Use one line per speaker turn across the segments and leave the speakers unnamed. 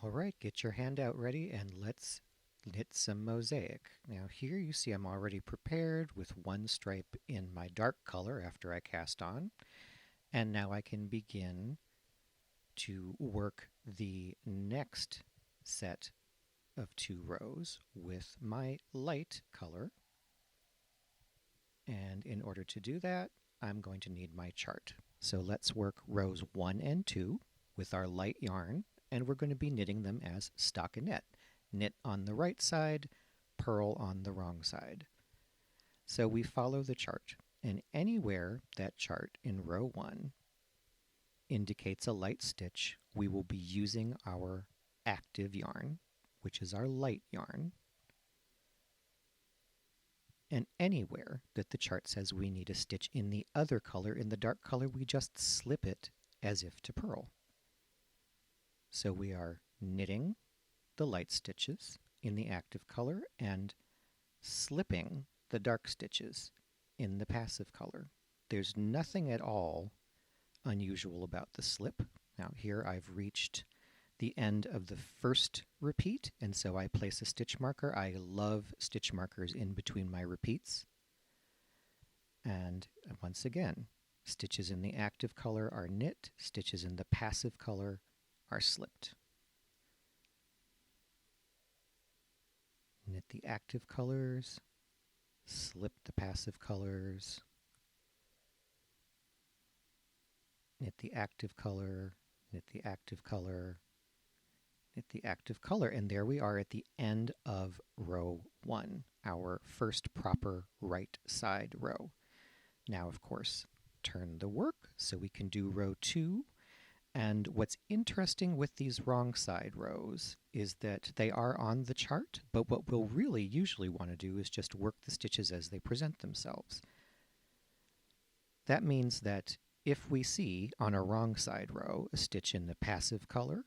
All right, get your handout ready and let's knit some mosaic. Now here you see I'm already prepared with one stripe in my dark color after I cast on, and now I can begin to work the next set of 2 rows with my light color. And in order to do that, I'm going to need my chart. So let's work rows 1 and 2 with our light yarn, and we're going to be knitting them as stockinette. Knit on the right side, purl on the wrong side. So we follow the chart, and anywhere that chart in row 1 indicates a light stitch, we will be using our active yarn, which is our light yarn. And anywhere that the chart says we need a stitch in the other color, in the dark color, we just slip it as if to purl. So we are knitting the light stitches in the active color and slipping the dark stitches in the passive color. There's nothing at all unusual about the slip. Now here I've reached the end of the first repeat, and so I place a stitch marker. I love stitch markers in between my repeats. And once again, stitches in the active color are knit, stitches in the passive color are slipped. Knit the active colors, slip the passive colors, knit the active color, knit the active color, knit the active color, and there we are at the end of row 1, our first proper right side row. Now, of course, turn the work so we can do row 2. And what's interesting with these wrong side rows is that they are on the chart, but what we'll really usually want to do is just work the stitches as they present themselves. That means that if we see on a wrong side row a stitch in the passive color,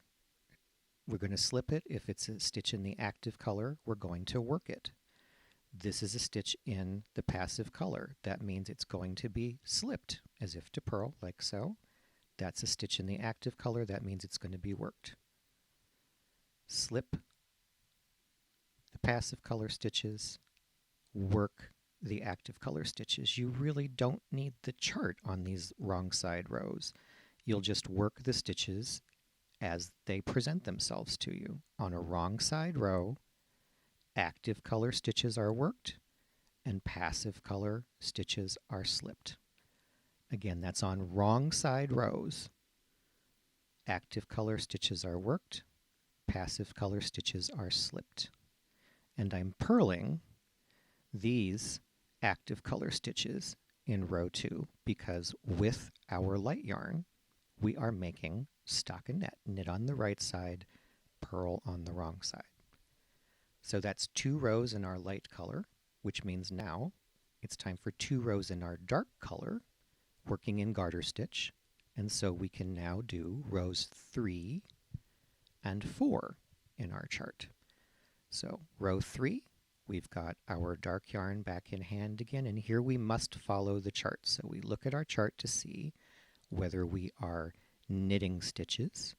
we're going to slip it. If it's a stitch in the active color, we're going to work it. This is a stitch in the passive color. That means it's going to be slipped as if to purl, like so. That's a stitch in the active color. That means it's going to be worked. Slip the passive color stitches, work the active color stitches. You really don't need the chart on these wrong side rows. You'll just work the stitches as they present themselves to you. On a wrong side row, active color stitches are worked and passive color stitches are slipped. Again, that's on wrong side rows. Active color stitches are worked, passive color stitches are slipped. And I'm purling these active color stitches in row 2 because with our light yarn, we are making stockinette. Knit on the right side, purl on the wrong side. So that's 2 rows in our light color, which means now it's time for 2 rows in our dark color, working in garter stitch. And so we can now do rows 3 and 4 in our chart. So row 3, we've got our dark yarn back in hand again, and here we must follow the chart. So we look at our chart to see whether we are knitting stitches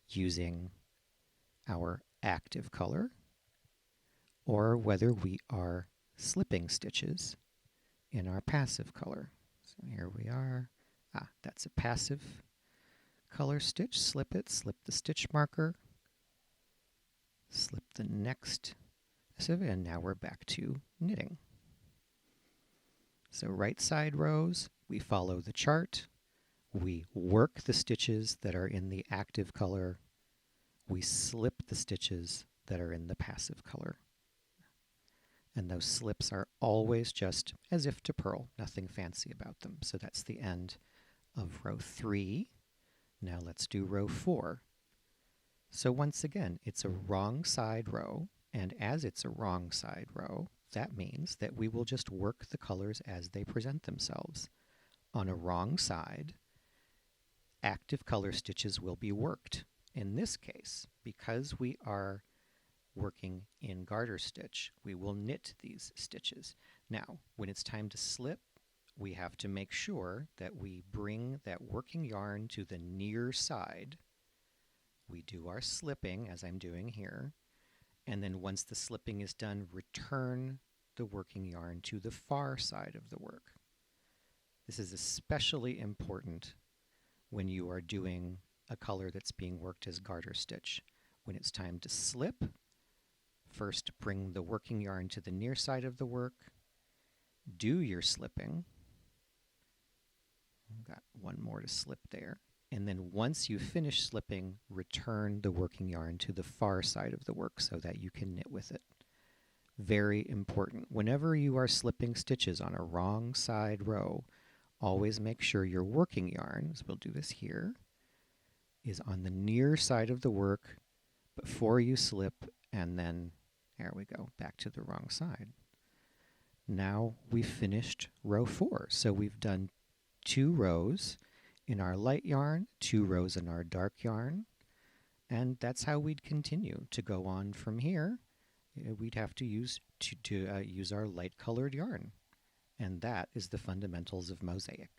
using our active color or whether we are slipping stitches in our passive color. So here we are. That's a passive color stitch. Slip it, slip the stitch marker, slip the next, and now we're back to knitting. So right side rows, we follow the chart. We work the stitches that are in the active color. We slip the stitches that are in the passive color. And those slips are always just as if to purl, nothing fancy about them. So that's the end of row 3. Now let's do row 4. So once again, it's a wrong side row, and as it's a wrong side row, that means that we will just work the colors as they present themselves. On a wrong side, active color stitches will be worked. In this case, because we are working in garter stitch, we will knit these stitches. Now, when it's time to slip, we have to make sure that we bring that working yarn to the near side we do our slipping, as I'm doing here, and then once the slipping is done, return the working yarn to the far side of the work. This is especially important when you are doing a color that's being worked as garter stitch. When it's time to slip, first bring the working yarn to the near side of the work, do your slipping. I've got one more to slip there. And then once you finish slipping, return the working yarn to the far side of the work so that you can knit with it. Very important. Whenever you are slipping stitches on a wrong side row, always make sure your working yarn, as we'll do this here, is on the near side of the work before you slip, and then, there we go, back to the wrong side. Now we've finished row 4. So we've done 2 rows in our light yarn, 2 rows in our dark yarn, and that's how we'd continue to go on from here. We'd have to use use our light colored yarn, and that is the fundamentals of Mosaic.